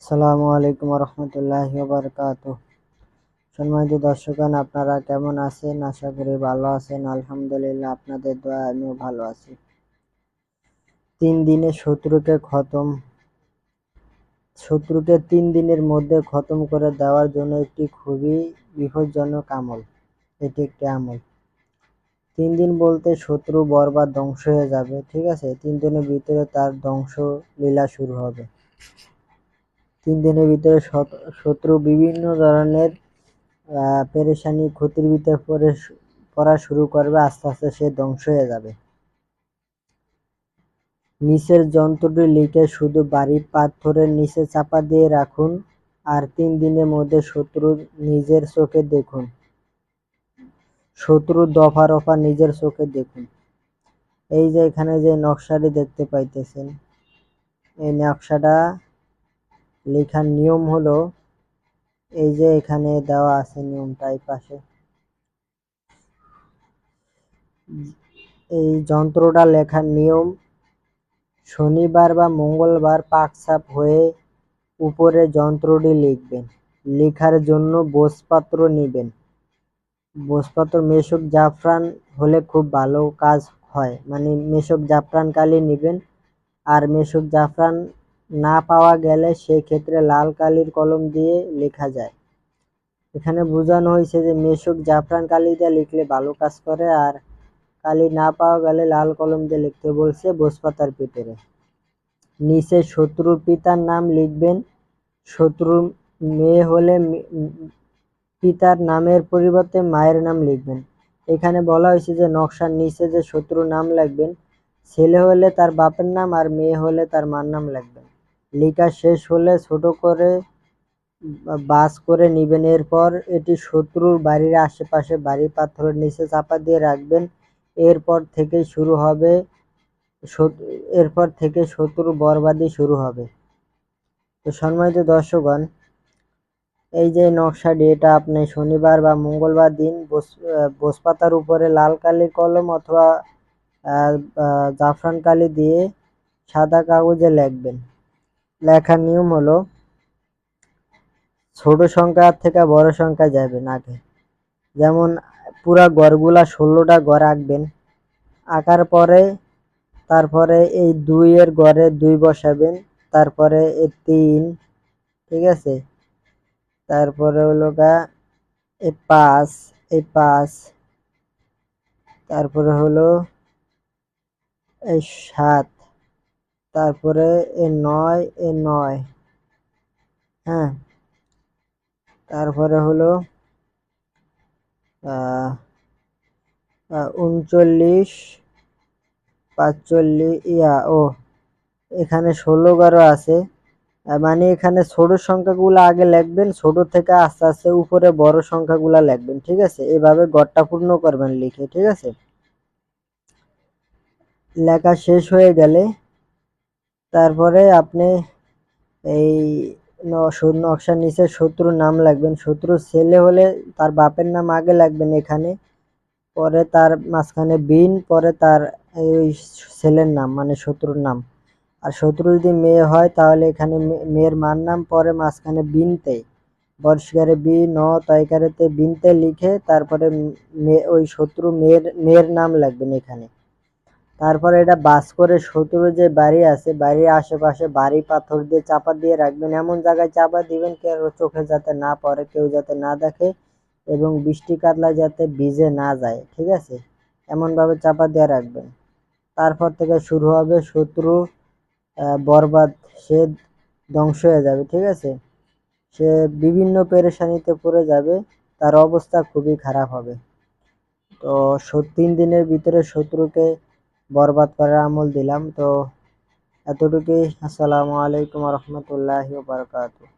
আসসালামু আলাইকুম রহমতুল্লাহি বারাকাতুহ। সম্মানিত দর্শকগণ, আপনারা কেমন আছেন? আশা করি ভালো আছেন। আলহামদুলিল্লাহ, আপনাদের দোয়ায় আমিও ভালো আছি। 3 দিনে শত্রুকে 3 দিনের মধ্যে খতম করে দেওয়ার জন্য একটি খুবই বিপজ্জনক আমল। এটি একটি আমল। 3 দিন বলতে শত্রু বরবাদ ধ্বংস হয়ে যাবে, ঠিক আছে? 3 দিনের ভিতরে তার ধ্বংস লীলা শুরু হবে। 3 দিনের ভিতরে শত্রু বিভিন্ন ধরনের পেরেশানি, ক্ষতির ভিতরে পড়া শুরু করবে। আস্তে আস্তে সে ধ্বংস হয়ে যাবে। নিচের যন্ত্রটি লিখে শুধু বাড়ির পাথরের নিচে চাপা দিয়ে রাখুন, আর 3 দিনের মধ্যে শত্রুর নিজের চোখে দেখুন। শত্রুর দফা রফা নিজের চোখে দেখুন। এই যে এখানে যে নকশাটি দেখতে পাইতেছেন, এই নকশাটা লেখার নিয়ম হলো, এই যে এখানে দেওয়া আছে নিয়মটা এই পাশে। এই যন্ত্রটা লেখার নিয়ম: শনিবার বা মঙ্গলবার পাকসাপ হয়ে উপরে যন্ত্রটি লিখবেন। লেখার জন্য ভোজপাত্র নিবেন। ভোজপাত্র মেশক জাফরান হলে খুব ভালো কাজ হয়, মানে মেশক জাফরান কালি নিবেন। আর মেশক জাফরান না পাওয়া গেলে সেই ক্ষেত্রে লাল কালির কলম দিয়ে লেখা যায়। এখানে বোঝানো হয়েছে যে মেশক জাফরান কালি দিয়ে লিখলে ভালো কাজ করে, আর কালি না পাওয়া গেলে লাল কলম দিয়ে লিখতে বলছে ভোজপাতার ভিতরে। নিচে শত্রুর পিতার নাম লিখবেন। শত্রুর মেয়ে হলে পিতার নামের পরিবর্তে মায়ের নাম লিখবেন। এখানে বলা হয়েছে যে নকশার নিচে যে শত্রুর নাম লিখবেন, ছেলে হলে তার বাপের নাম আর মেয়ে হলে তার মার নাম লিখবেন। লেখা শেষ হলে ছোট করে বাস করে নিবেন। এরপর এটি শত্রুর বাড়ির আশেপাশে বাড়ি পাথরের নিচে চাপা দিয়ে রাখবেন। এরপর থেকে শত্রুর বরবাদি শুরু হবে। তো সম্মানিত দর্শকগণ, এই যে নকশাটি, এটা আপনি শনিবার বা মঙ্গলবার দিন ভোজপাতার উপরে লাল কালির কলম অথবা জাফরান কালি দিয়ে সাদা কাগজে লিখবেন। লেখার নিয়ম হলো, ছোট সংখ্যা থেকে বড় সংখ্যা যাবেন আগে। যেমন পুরা গড়গুলা 16টা গড় আঁকবেন। আঁকার পরে তারপরে এই 2 এর গড়ে 2 বসাবেন। তারপরে এই 3, ঠিক আছে? তারপরে হলো এই 5, তারপরে হলো এই 7, তারপরে এই 9, হ্যাঁ। তারপরে হলো 39, 45, এখানে 16 ঘরও আছে। মানে এখানে ছোট সংখ্যাগুলো আগে লিখবেন, ছোট থেকে আস্তে আস্তে উপরে বড় সংখ্যাগুলো লিখবেন, ঠিক আছে? এভাবে ঘরটা পূর্ণ করবেন লিখে, ঠিক আছে? লেখা শেষ হয়ে গেলে তারপরে আপনি এই নকশার নিচে শত্রুর নাম লিখবেন। শত্রুর ছেলে হলে তার বাপের নাম আগে লিখবেন এখানে, পরে তার মাঝখানে বিন, পরে তার এই ছেলের নাম মানে শত্রুর নাম। আর শত্রু যদি মেয়ে হয় তাহলে এখানে মেয়ের মার নাম, পরে মাঝখানে বিনতে, বর্ষকারে বি ন তয়কারেতে বিনতে লিখে তারপরে ওই শত্রু মেয়ের নাম লিখবেন এখানে। তারপরে এটা বাস করে শত্রুর যে বাড়ি আছে, বাড়ির আশেপাশে বাড়ি পাথর দিয়ে চাপা দিয়ে রাখবেন। এমন জায়গায় চাপা দিবেন কেউ চোখে যাতে না পড়ে, কেউ যাতে না দেখে, এবং বৃষ্টি কাতলা যাতে ভিজে না যায়, ঠিক আছে? এমনভাবে চাপা দিয়ে রাখবেন। তারপর থেকে শুরু হবে শত্রু বরবাদ, সে ধ্বংস হয়ে যাবে, ঠিক আছে? সে বিভিন্ন পেরেশানিতে পড়ে যাবে, তার অবস্থা খুবই খারাপ হবে। তো 3 দিনের ভিতরে শত্রুকে বরবাদ করার আমল দিলাম। তো এতটুকুই। আসসালামু আলাইকুম রহমতুল্লাহি বারাকাতুহু।